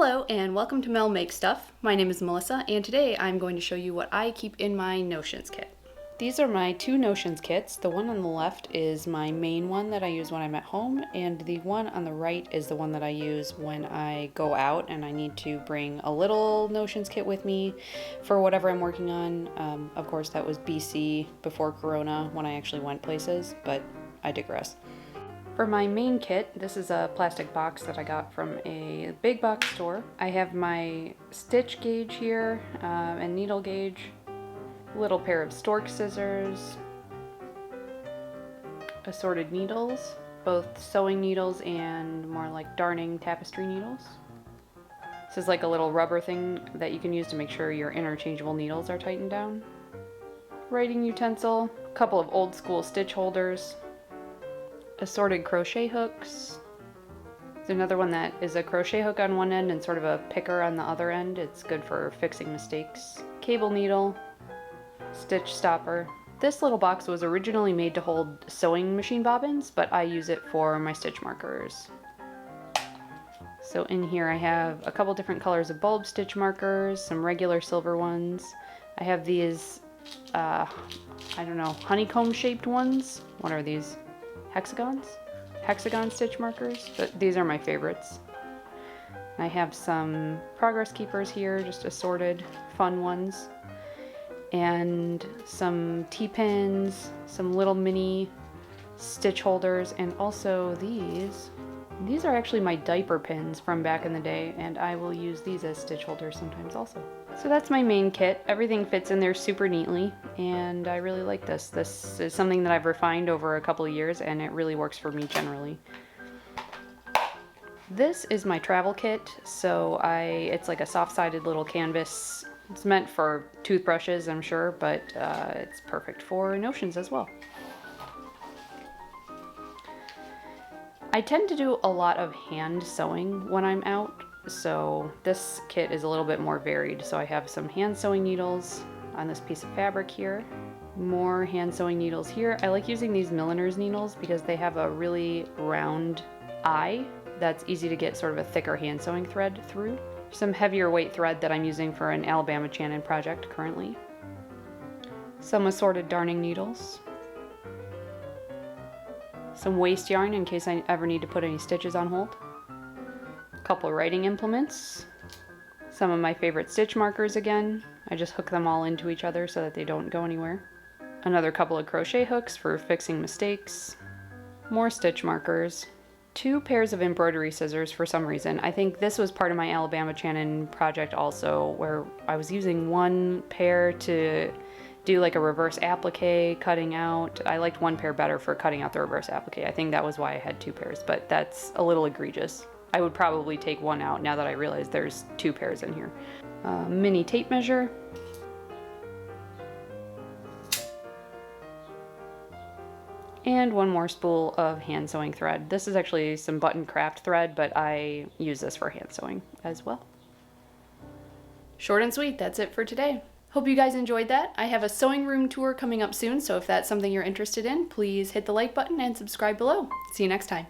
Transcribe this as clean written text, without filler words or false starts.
Hello and welcome to Mel Make Stuff. My name is Melissa and today I'm going to show you what I keep in my notions kit. These are my two notions kits. The one on the left is my main one that I use when I'm at home, and the one on the right is the one that I use when I go out and I need to bring a little notions kit with me for whatever I'm working on. Of course that was BC, before Corona, when I actually went places, but I digress. For my main kit, this is a plastic box that I got from a big box store. I have my stitch gauge here and needle gauge, a little pair of stork scissors, assorted needles, both sewing needles and more like darning tapestry needles. This is like a little rubber thing that you can use to make sure your interchangeable needles are tightened down. Writing utensil, a couple of old school stitch holders, assorted crochet hooks. There's another one that is a crochet hook on one end and sort of a picker on the other end. It's good for fixing mistakes. Cable needle, stitch stopper. This little box was originally made to hold sewing machine bobbins, but I use it for my stitch markers. So in here I have a couple different colors of bulb stitch markers, some regular silver ones. I have these, I don't know, honeycomb shaped ones. What are these? Hexagons? Hexagon stitch markers, but these are my favorites. I have some progress keepers here, just assorted fun ones, and some T-pins, some little mini stitch holders, and also these are actually my diaper pins from back in the day, and I will use these as stitch holders sometimes also. So that's my main kit. Everything fits in there super neatly, and I really like this. This is something that I've refined over a couple of years, and it really works for me generally. This is my travel kit, so it's like a soft-sided little canvas. It's meant for toothbrushes, I'm sure, but it's perfect for notions as well. I tend to do a lot of hand sewing when I'm out, so this kit is a little bit more varied. So I have some hand sewing needles on this piece of fabric here, more hand sewing needles here. I like using these milliner's needles because they have a really round eye that's easy to get sort of a thicker hand sewing thread through. Some heavier weight thread that I'm using for an Alabama Channon project currently. Some assorted darning needles. Some waste yarn in case I ever need to put any stitches on hold. A couple writing implements. Some of my favorite stitch markers again. I just hook them all into each other so that they don't go anywhere. Another couple of crochet hooks for fixing mistakes. More stitch markers. Two pairs of embroidery scissors for some reason. I think this was part of my Alabama Channon project also, where I was using one pair to do like a reverse applique, cutting out. I liked one pair better for cutting out the reverse applique. I think that was why I had two pairs, but that's a little egregious. I would probably take one out now that I realize there's two pairs in here. Mini tape measure. And one more spool of hand sewing thread. This is actually some button craft thread, but I use this for hand sewing as well. Short and sweet, that's it for today. Hope you guys enjoyed that. I have a sewing room tour coming up soon, so if that's something you're interested in, please hit the like button and subscribe below. See you next time.